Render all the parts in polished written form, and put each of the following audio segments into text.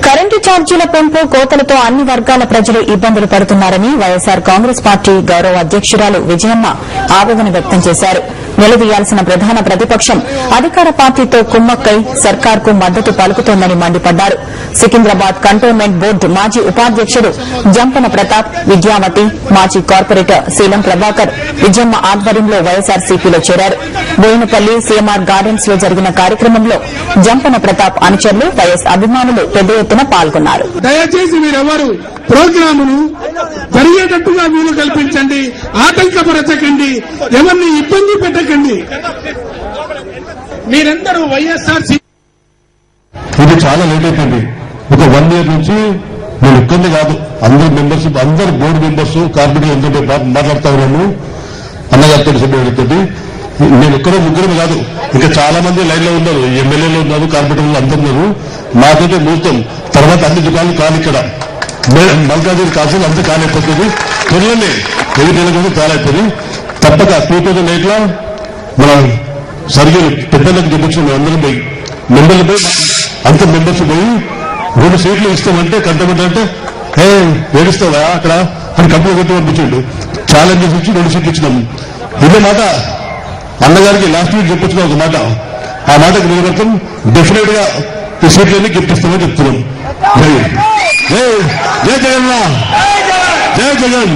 Current ఛార్జీల పెంపు కోతలతో అన్ని వర్గాల ప్రజలు ఇబ్బందులు పడుతున్నారని వైఎస్సార్ కాంగ్రెస్ పార్టీ గౌరవ అధ్యకురాలు విజయమ్మ ఆవేదన వ్యక్తం చేశారు. నిలదీయాల్సిన ప్రధాన ప్రతిపక్షం అధికార పార్టీతో కుమ్మక్కై సర్కార్కు మద్దతు పలుకుతోందని మండిపడ్డారు. సికింద్రాబాద్ కంటోన్మెంట్ బోర్డు మాజీ ఉపాధ్యకుడు జంపన ప్రతాప్, విద్యావతి, మాజీ కార్పొరేటర్ శీలం ప్రభాకర్ విజయమ్మ ఆధ్వర్యంలో వైఎస్సార్సీపీలో చేరారు. బోయినపల్లి సీఎంఆర్ గార్డెన్స్ లో జరిగిన కార్యక్రమంలో జంపన ప్రతాప్ అనుచరులు, వైఎస్ అభిమానులు పెద్ద ఎత్తున పాల్గొన్నారు. దయచేసి మీరెవరు ప్రోగ్రామును జరిగేటట్టుగా వీలు కల్పించండి, ఆటంకపరచకండి, ఎవరిని ఇబ్బంది పెట్టకండి. మీరందరూ వైఎస్ఆర్సీపీ ఇది చాలా లేట్ అయిపోయింది. ఒక 1 year నుంచి నేను ఒక్కరిని కాదు, అందరు మెంబర్స్, అందరు బోర్డు మెంబర్స్, కార్పొరేటర్ ఎంతో మాట్లాడుతా ఉన్నాను. అన్నగారితో సభ్యులతో నేను ఒక్కరో ముగ్గురు కాదు, ఇంకా చాలా మంది లైన్ లో ఉన్నారు, ఎమ్మెల్యేలు ఉన్నారు, కార్పొరేటర్లు అందరు ఉన్నారు. మాతోటే ముహూర్తం తర్వాత అన్ని దుకాణాలు కాదు. ఇక్కడ మల్కాజిగిరి కాల్సిన అంతా కాలేకపోతుంది. త్వరలోనే 7 నెలల కోసం కాలేకపోయింది. తప్పక 2008 లో మన సర్వీలు పెద్దలకు చెప్పొచ్చు, అందరం పోయి మెంబర్లు పోయి అంత మెంబర్స్ పోయి 2 సీట్లు ఇస్తామంటే కంటమంటే ఏడుస్తావా అక్కడ అని కంపెనీ కొట్టి పంపించాడు. ఛాలెంజెస్ ఇచ్చి 2 సీట్లు ఇచ్చినాము. ఇదే మాట అన్నగారికి లాస్ట్ వీక్ చెప్పొచ్చిన ఒక మాట, ఆ మాటకు నిలబడతాం. డెఫినెట్ గా ఈ సీట్లన్నీ గిఫ్ట్ ఇస్తామని చెప్తున్నాం. జై జగన్, జై జగన్.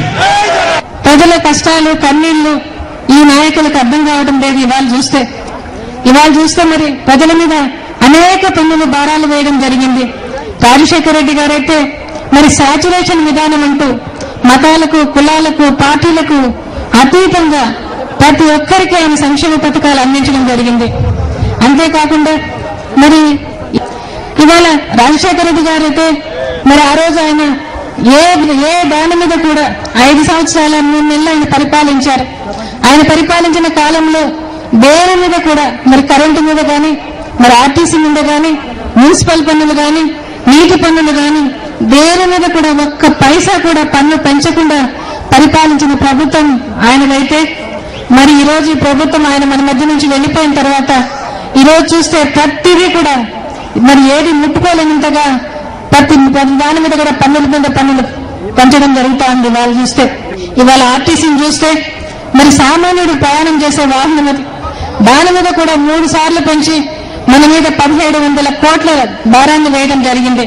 ప్రజల కష్టాలు, కన్నీళ్లు ఈ నాయకులకు అర్థం కావడం లేదు. ఇవాళ చూస్తే మరి ప్రజల మీద అనేక పన్నులు భారాలు వేయడం జరిగింది. రాజశేఖర రెడ్డి గారైతే మరి సాచురేషన్ విధానం అంటూ మతాలకు, కులాలకు, పార్టీలకు అతీతంగా ప్రతి ఒక్కరికి ఆయన సంక్షేమ పథకాలు అందించడం జరిగింది. అంతేకాకుండా మరి ఇవాళ రాజశేఖర రెడ్డి గారైతే మరి ఆ రోజు ఆయన ఏ దాని మీద కూడా 5 సంవత్సరాల 3 నెలలు ఆయన పరిపాలించారు. ఆయన పరిపాలించిన కాలంలో దేని మీద కూడా మరి కరెంటు మీద కానీ, మరి ఆర్టీసీ మీద కానీ, మున్సిపల్ పన్నులు కానీ, నీటి పన్నులు కానీ దేని మీద కూడా ఒక్క పైసా కూడా పన్ను పెంచకుండా పరిపాలించిన ప్రభుత్వం ఆయనదైతే, మరి ఈ రోజు ఈ ప్రభుత్వం ఆయన మన మధ్య నుంచి వెళ్లిపోయిన తర్వాత ఈ రోజు చూస్తే ప్రతిదీ కూడా మరి ఏది ముట్టుకోలేనంతగా ప్రతి దాని మీద కూడా పన్నుల మీద పన్నులు పెంచడం జరుగుతా ఉంది. వాళ్ళు చూస్తే ఇవాళ ఆర్టీసీని చూస్తే మరి సామాన్యుడు ప్రయాణం చేసే వాహనం అది, దాని మీద కూడా 3 సార్లు పెంచి మన మీద 1700 కోట్ల భారాన్ని వేయడం జరిగింది.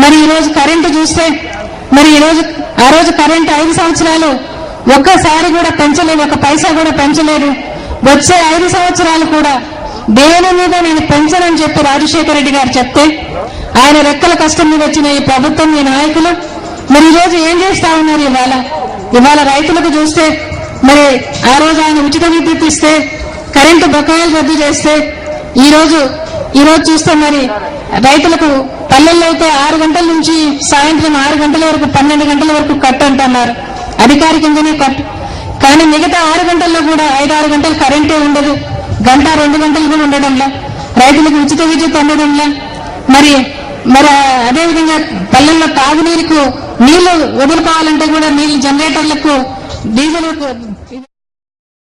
మరి ఈ రోజు కరెంటు చూస్తే మరి ఆ రోజు కరెంటు 5 సంవత్సరాలు ఒక్కసారి కూడా పెంచలేదు, 1 పైసా కూడా పెంచలేదు. వచ్చే 5 సంవత్సరాలు కూడా దేని మీద నేను పెంచనని చెప్పి రాజశేఖర రెడ్డి గారు చెప్తే ఆయన రెక్కల కష్టం మీద వచ్చిన ఈ ప్రభుత్వం, ఈ నాయకులు మరి ఈ రోజు ఏం చేస్తా ఉన్నారు? ఇవాళ రైతులకు చూస్తే మరి ఆ రోజు ఆయన ఉచిత విద్యుత్ ఇస్తే, కరెంటు బకాయిలు రద్దు చేస్తే ఈ రోజు చూస్తే మరి రైతులకు పల్లెల్లో అయితే 6 గంటల నుంచి సాయంత్రం 6 గంటల వరకు 12 గంటల వరకు కట్ అంటున్నారు, అధికారికంగానే కట్. కానీ మిగతా 6 గంటల్లో కూడా 5-6 గంటలు కరెంటే ఉండదు, 1-2 గంటలు కూడా ఉండడంలా, రైతులకు ఉచిత విద్యుత్ అందడంలా. మరి అదేవిధంగా పల్లెల్లో తాగునీరుకు నీళ్లు వదులుకోవాలంటే కూడా నీళ్లు జనరేటర్లకు, డీజిల్